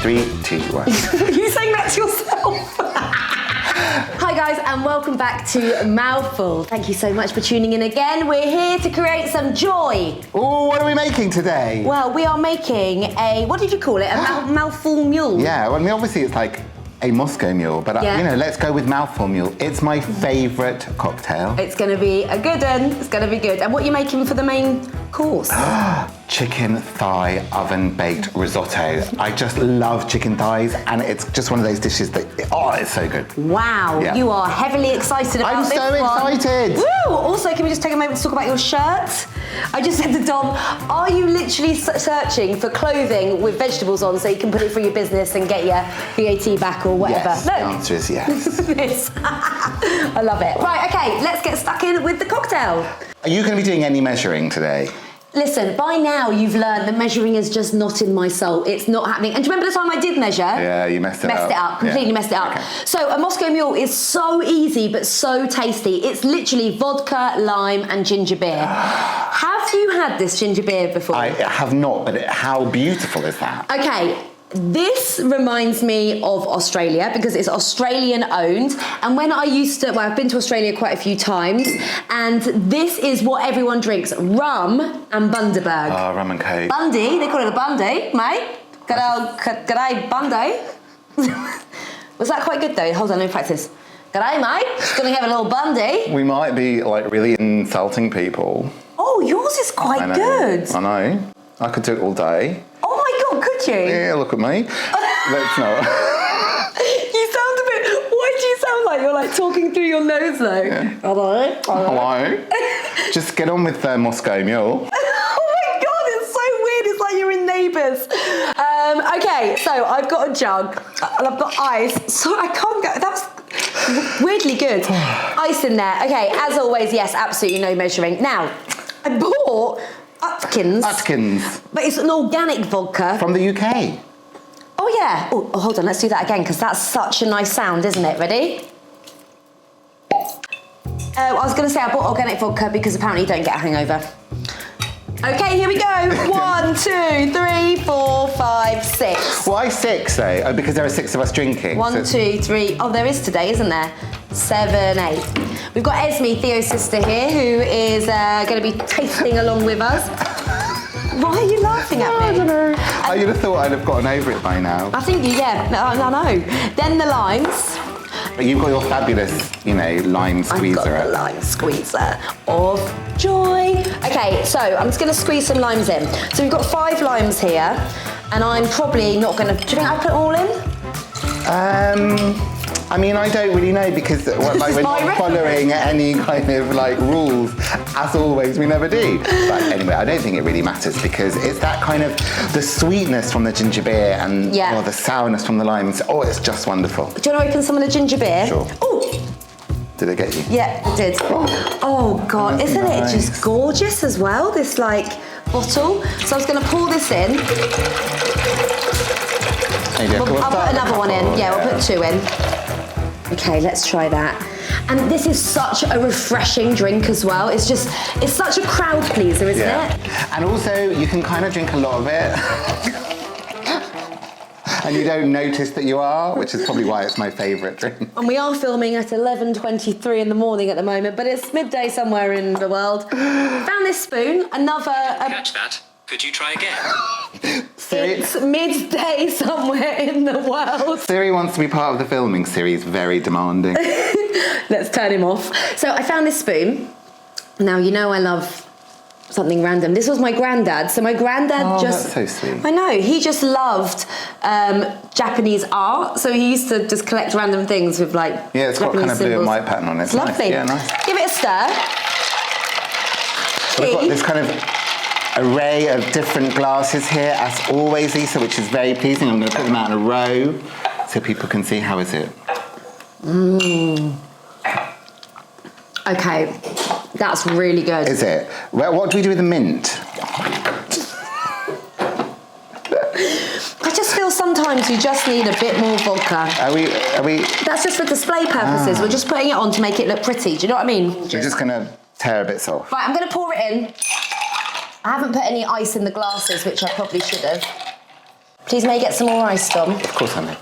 3, 2, 1. You saying that to yourself? Hi guys, and welcome back to Mouthfull. Thank you so much for tuning in again. We're here to create some joy. Oh, what are we making today? Well, we are making a, what did you call it? A Mouthfull Mule? Yeah, well, I mean, obviously it's like a Moscow Mule, but you know, let's go with Mouthfull Mule. It's my favourite cocktail. It's going to be a good one. It's going to be good. And what are you making for the main course? Chicken thigh oven-baked risotto. I just love chicken thighs, and it's just one of those dishes that, oh, it's so good. Wow, you are heavily excited about this one. I'm so excited. Woo! Also, can we just take a moment to talk about your shirt? I just said to Dom, are you literally searching for clothing with vegetables on so you can put it through your business and get your VAT back or whatever? Yes, Look. the answer is yes. This. I love it. Right, okay, let's get stuck in with the cocktail. Are you going to be doing any measuring today? Listen, by now you've learned that measuring is just not in my soul. It's not happening. And do you remember the time I did measure? Yeah, you messed it up. Completely messed it up. Okay. So a Moscow Mule is so easy but so tasty. It's literally vodka, lime and ginger beer. Have you had this ginger beer before? I have not, but how beautiful is that? Okay. This reminds me of Australia because it's Australian owned, and when I used to, well, I've been to Australia quite a few times, and this is what everyone drinks: rum and Bundaberg. Oh, rum and coke. Bundy, they call it a Bundy, mate. G'day, Bundy. Was that quite good though? Hold on, let me practice. G'day, mate. Just gonna have a little Bundy. We might be like really insulting people. Oh, yours is quite good. I know. I could do it all day. Oh my God, could you? Yeah, look at me. Let's not. You sound a bit, why do you sound like you're like talking through your nose though? Yeah. Hello? Hello. Just get on with Moscow Mule. Oh my God, it's so weird. It's like you're in Neighbours. Okay, so I've got a jug and I've got ice. So I can't go, that's weirdly good. Ice in there. Okay, as always, yes, absolutely no measuring. Now, I bought Atkins. But it's an organic vodka. From the UK. Oh yeah. Oh, hold on, let's do that again because that's such a nice sound, isn't it? Ready? I was going to say I bought organic vodka because apparently you don't get a hangover. Okay, here we go. 1, 2, 3, 4, 5, 6. Why 6 though? Oh, because there are 6 of us drinking. 1, 2, 3. Oh, there is today, isn't there? 7, 8. We've got Esme, Theo's sister here, who is going to be tasting along with us. Why are you laughing at me? I don't know. I would have thought I'd have gotten over it by now. I think I know. Then the limes. But you've got your fabulous, lime squeezer. I've got the lime squeezer of joy. Okay, so I'm just going to squeeze some limes in. So we've got 5 limes here, and I'm probably not going to. Do you think I'll put them all in? I mean, I don't really know because we're not following any kind of rules. As always, we never do. But anyway, I don't think it really matters because it's that kind of the sweetness from the ginger beer and the sourness from the limes. Oh, it's just wonderful. Do you want to open some of the ginger beer? Sure. Oh. Did it get you? Yeah, it did. Oh God, isn't it just gorgeous as well? This bottle. So I was going to pour this in. I'll put another one in. Yeah, we'll put 2 in. Okay, let's try that. And this is such a refreshing drink as well. It's such a crowd pleaser, isn't it? And also, you can kind of drink a lot of it. And you don't notice that you are, which is probably why it's my favourite drink. And we are filming at 11:23 in the morning at the moment, but it's midday somewhere in the world. Found this spoon, another... Catch that. Could you try again? It's midday somewhere in the world. Siri wants to be part of the filming. Siri's very demanding. Let's turn him off. So I found this spoon. Now, I love something random. This was my granddad. So my granddad that's so sweet. I know. He just loved Japanese art. So he used to just collect random things with Yeah, it's got kind of blue and white pattern on it. It's lovely. Yeah, nice. Give it a stir. We've got this kind of array of different glasses here, as always, Lisa, which is very pleasing. I'm going to put them out in a row so people can see. How is it? Okay, that's really good. Is it? Well, what do we do with the mint? I just feel sometimes you just need a bit more vodka. Are we? That's just for display purposes. We're just putting it on to make it look pretty. Do you know what I mean? We're just going to tear a bit off. Right, I'm going to pour it in. I haven't put any ice in the glasses, which I probably should have. Please may I get some more ice, Dom? Of course I may.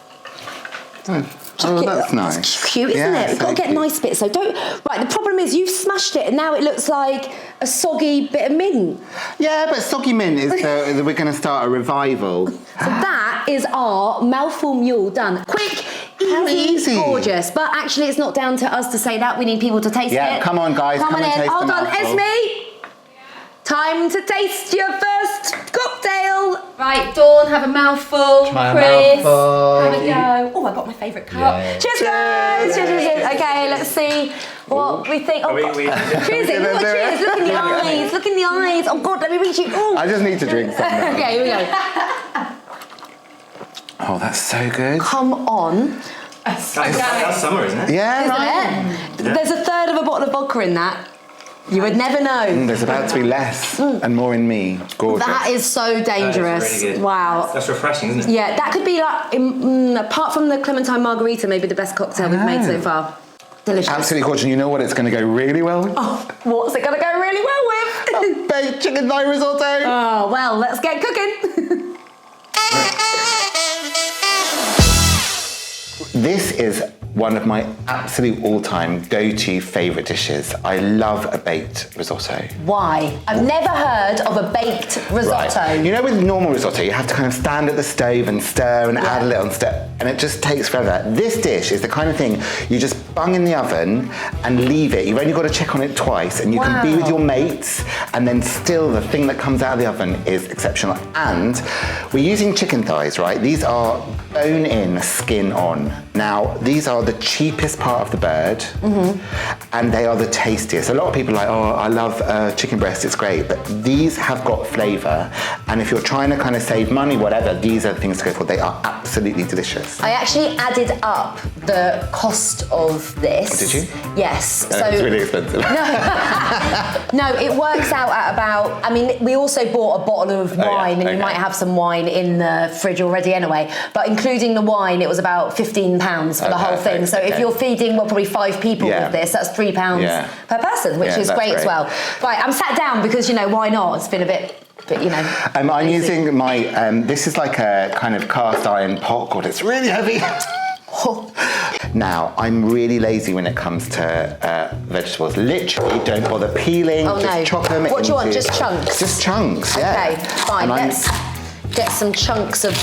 Oh, that's nice. It's cute, isn't it? We've got to get nice bits. So don't. Right, the problem is you've smashed it and now it looks like a soggy bit of mint. Yeah, but soggy mint is we're going to start a revival. So that is our Mouthfull Mule done. Quick, easy, gorgeous. But actually, it's not down to us to say that. We need people to taste it. Yeah, come on, guys. Come on in. and taste Hold the on, Mouthfull. Esme. Time to taste your first cocktail. Right, Dawn, have a mouthful. Try a Chris, mouthful. have a go. Oh, I got my favourite cup. Yeah. Cheers, guys. Cheers. Okay, let's see what we think. Oh, cheers! Cheers! Look in the eyes. Look in the eyes. Oh God, let me reach you. Ooh. I just need to drink something. Okay, here we go. Oh, that's so good. Come on. That's summer, isn't it? Yeah, Isn't right. it? There's a third of a bottle of vodka in that. You would never know. There's about to be less and more in me. Gorgeous. That is so dangerous. That is really good. Wow. That's refreshing, isn't it? Yeah, that could be like, apart from the Clementine Margarita, maybe the best cocktail we've made so far. Delicious. Absolutely gorgeous. You know what it's going to go really well? Oh, what's it going to go really well with? Baked chicken thigh risotto. Oh, well, let's get cooking. This is one of my absolute all-time go-to favourite dishes. I love a baked risotto. Why? I've never heard of a baked risotto. Right. You know, with normal risotto, you have to kind of stand at the stove and stir and add a little and stir, and it just takes forever. This dish is the kind of thing you just bung in the oven and leave it. You've only got to check on it twice, and you can be with your mates, and then still the thing that comes out of the oven is exceptional. And we're using chicken thighs, right? These are bone in, skin on. Now, these are the cheapest part of the bird, and they are the tastiest. A lot of people are like, oh, I love chicken breast, it's great, but these have got flavour, and if you're trying to kind of save money, whatever, these are the things to go for. They are absolutely delicious. I actually added up the cost of this. Did you? Yes. So it's really expensive. No, it works out at about, I mean, we also bought a bottle of wine, and you might have some wine in the fridge already anyway, but including the wine, it was about £15 for the whole thing. So if you're feeding, well, probably 5 people with this, that's £3 per person, which is great as well. Right, I'm sat down because, you know, why not? It's been a bit, you know. I'm using my, this is like a kind of cast iron pot called, it's really heavy. Now, I'm really lazy when it comes to vegetables. Literally, don't bother peeling, just chop them What do you want, just chunks? Just chunks, yeah. Okay, fine, let's get some chunks of...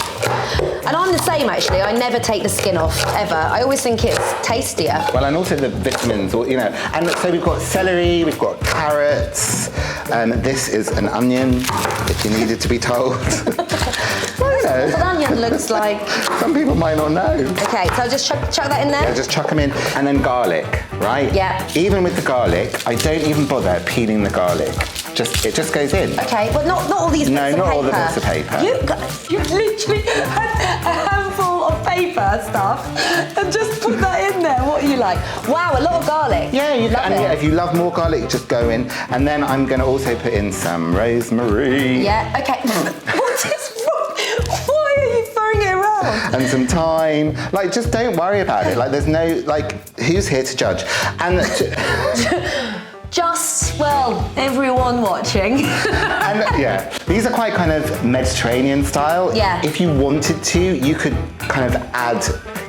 And I'm the same, actually. I never take the skin off, ever. I always think it's tastier. Well, and also the vitamins, or, you know. And so we've got celery, we've got carrots. This is an onion, if you needed to be told. What an onion looks like. Some people might not know. Okay, so I'll just chuck that in there? Yeah, just chuck them in. And then garlic, right? Yeah. Even with the garlic, I don't even bother peeling the garlic. It just goes in. Okay, but not all these bits of paper. No, not all the bits of paper. You literally had a handful of paper stuff and just put that in there. What are you like? Wow, a lot of garlic. Yeah, if you love more garlic, just go in. And then I'm going to also put in some rosemary. Yeah, okay. What is wrong? Why are you throwing it around? And some thyme. Like, just don't worry about it. Like, there's no, like, who's here to judge? And... Just, well, everyone watching. And yeah, these are quite kind of Mediterranean style. Yeah. If you wanted to, you could kind of add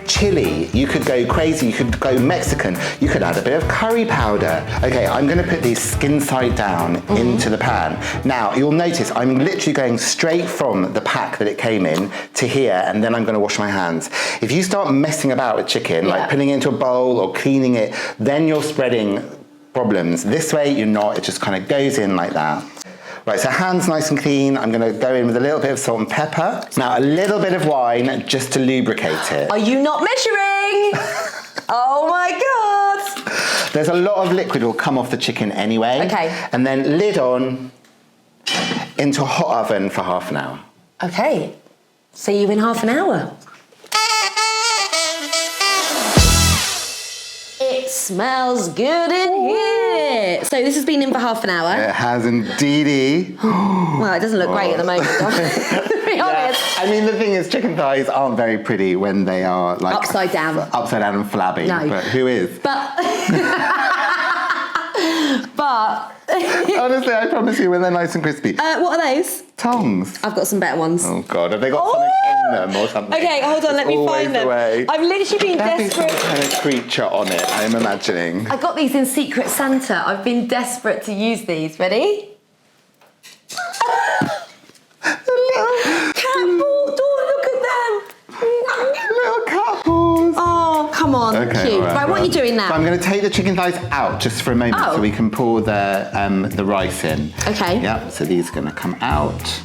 chili. You could go crazy. You could go Mexican. You could add a bit of curry powder. Okay, I'm going to put these skin side down into the pan. Now, you'll notice I'm literally going straight from the pack that it came in to here, and then I'm going to wash my hands. If you start messing about with chicken, like putting it into a bowl or cleaning it, then you're spreading problems. This way, you're not. It just kind of goes in like that. Right, so hands nice and clean. I'm going to go in with a little bit of salt and pepper. Now, a little bit of wine just to lubricate it. Are you not measuring? Oh my God. There's a lot of liquid will come off the chicken anyway. Okay. And then lid on into a hot oven for half an hour. Okay. See you in half an hour. It smells good in here. So this has been in for half an hour. It has indeedy. Well, it doesn't look great at the moment, to be honest. I mean, the thing is, chicken thighs aren't very pretty when they are like Upside down and flabby. No. But who is? But Honestly, I promise you, when they're nice and crispy. What are those? Tongs. I've got some better ones. Oh God, have they got something in them or something? Okay, hold on, let me find them. I've literally been desperate. Some kind of creature on it, I'm imagining. I got these in Secret Santa. I've been desperate to use these. Ready? Cat balls, look at them. Little cat balls. Oh, come on, Okay, cute. Right, what are you doing now? So I'm going to take the chicken thighs out just for a moment so we can pour the rice in. Okay. Yeah, so these are going to come out.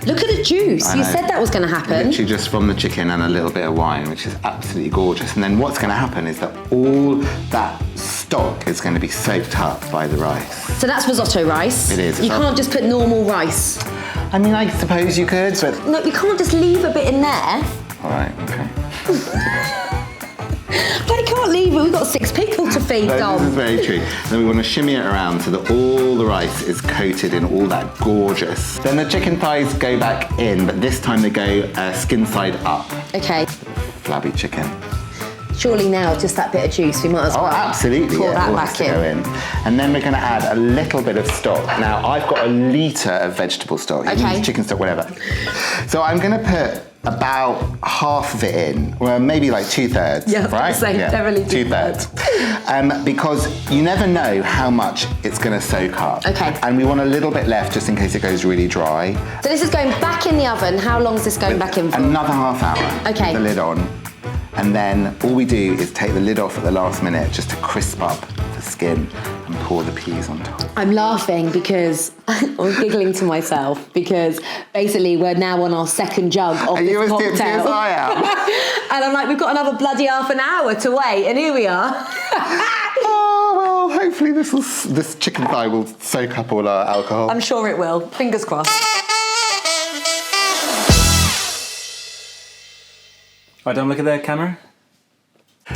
Look at the juice. You said that was going to happen. Literally just from the chicken and a little bit of wine, which is absolutely gorgeous. And then what's going to happen is that all that stock is going to be soaked up by the rice. So that's risotto rice. It is. You can't just put normal rice. I mean, I suppose you could, but... No, you can't just leave a bit in there. All right, okay. But you can't leave it. We've got 6 people to feed, Dom. This is very true. Then we want to shimmy it around so that all the rice is coated in all that gorgeous. Then the chicken thighs go back in, but this time they go skin side up. Okay. Flabby chicken. Surely now, just that bit of juice, we might as well absolutely, pour that all back has to go in. And then we're going to add a little bit of stock. Now, I've got a litre of vegetable stock. You can use chicken stock, whatever. So I'm going to put about half of it in, well, maybe like 2/3, yeah, right? Definitely 2/3. Because you never know how much it's going to soak up. Okay. And we want a little bit left just in case it goes really dry. So this is going back in the oven. How long is this going back in for? Another half hour. Okay. With the lid on. And then all we do is take the lid off at the last minute just to crisp up the skin and pour the peas on top. I'm laughing because I'm giggling to myself because basically we're now on our second jug of this you as cocktail. tipsy as I am. And I'm like, we've got another bloody half an hour to wait, and here we are. Oh, well, hopefully this chicken thigh will soak up all our alcohol. I'm sure it will. Fingers crossed. Right, don't look at the camera.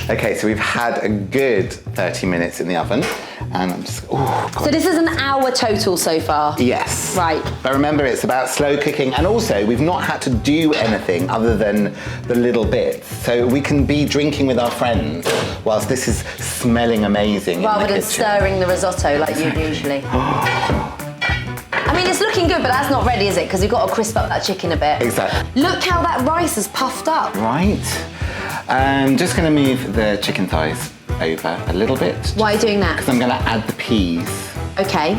Okay, so we've had a good 30 minutes in the oven, and I'm just, oh, God. So this is an hour total so far? Yes. Right. But remember, it's about slow cooking, and also we've not had to do anything other than the little bits. So we can be drinking with our friends whilst this is smelling amazing Rather in the than kitchen. stirring the risotto like you usually. I mean, it's looking good, but that's not ready, is it? Because we've got to crisp up that chicken a bit. Exactly. Look how that rice is puffed up. Right. I'm just going to move the chicken thighs over a little bit. Why are you doing that? Because I'm going to add the peas. Okay.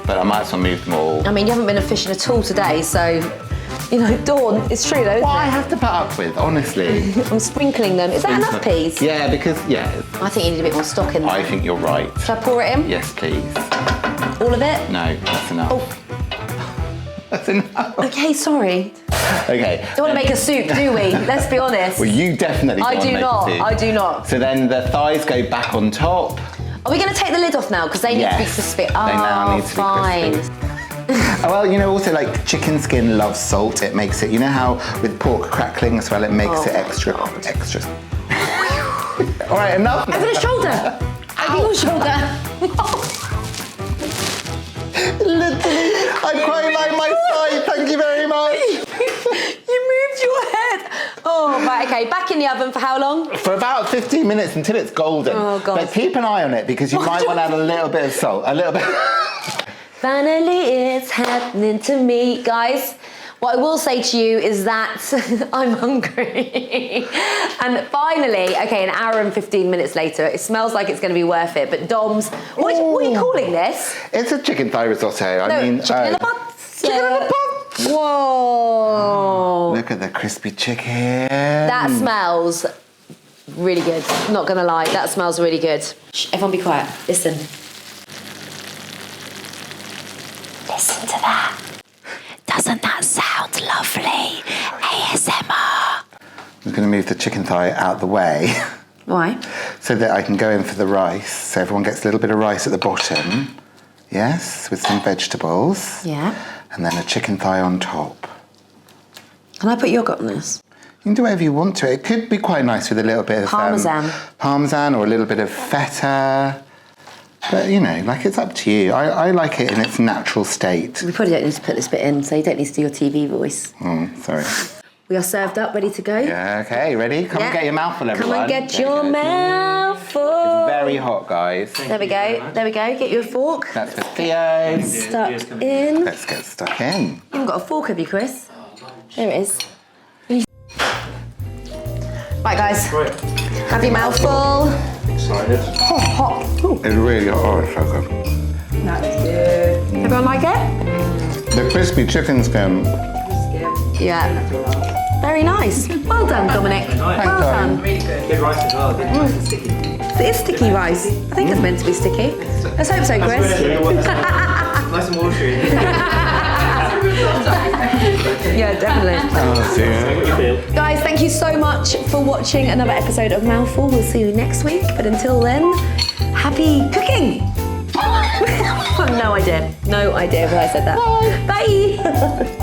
But I might as well move them all. I mean, you haven't been a fishing at all today, so, you know, Dawn, it's true though, isn't What I it? have to put up with, honestly. I'm sprinkling them. Is that enough peas? Yeah, because, I think you need a bit more stock in there. I think you're right. Shall I pour it in? Yes, please. All of it? No, that's enough. Oh. That's enough. Okay, sorry. Okay. Don't want to make a soup, do we? Let's be honest. Well, you definitely I do not. I do not. So then the thighs go back on top. Are we going to take the lid off now? Because they need to be crispy. They now need to be crispy. Well, you know, also like chicken skin loves salt. It makes it, you know how with pork crackling as well, it makes it extra. All right, enough. Over the shoulder. Over your shoulder. Literally, I quite like my side, thank you very much. You moved your head. Oh, right, okay. Back in the oven for how long? For about 15 minutes until it's golden. Oh, God. But keep an eye on it because you might want to add a little bit of salt, a little bit. Finally, it's happening to me. Guys, what I will say to you is that I'm hungry. And finally, okay, an hour and 15 minutes later, it smells like it's going to be worth it. But Dom's, what are you calling this? It's a chicken thigh risotto. No, I mean, chicken in a pot. Chicken in a pot. Whoa. Look at the crispy chicken. That smells really good. Not going to lie, that smells really good. Shh, everyone be quiet. Listen. Listen to that. Doesn't that sound lovely? ASMR. I'm going to move the chicken thigh out the way. Why? So that I can go in for the rice. So everyone gets a little bit of rice at the bottom. Yes, with some vegetables. Yeah. And then a chicken thigh on top. Can I put yogurt on this? You can do whatever you want to. It could be quite nice with a little bit of Parmesan. Parmesan or a little bit of feta. But, you know, like, it's up to you. I like it in its natural state. We probably don't need to put this bit in, so you don't need to do your TV voice. Oh, sorry. We are served up, ready to go. Yeah, okay, ready? Come and get your mouthful, everyone. Come and get your mouthful. It's very hot, guys. There we go. There we go. Get you a fork. That's for Theo. Stuck in. Let's get stuck in. You haven't got a fork, have you, Chris? There it is. Right, guys. Right. Have your mouthful. Excited. Oh, hot. Ooh. It's really hot. Oh, it's so good. That's good. Everyone like it? The crispy chicken skin. Yeah. Very nice. Well done, Dominic. nice. Well done. Really good. Good rice as well. Nice and sticky. It is sticky rice. I think it's meant to be sticky. Let's hope so, Chris. Nice and watery. Yeah, definitely. Oh, dear. Guys, thank you so much for watching another episode of Mouthful. We'll see you next week. But until then, happy cooking. No idea. No idea why I said that. Bye. Bye.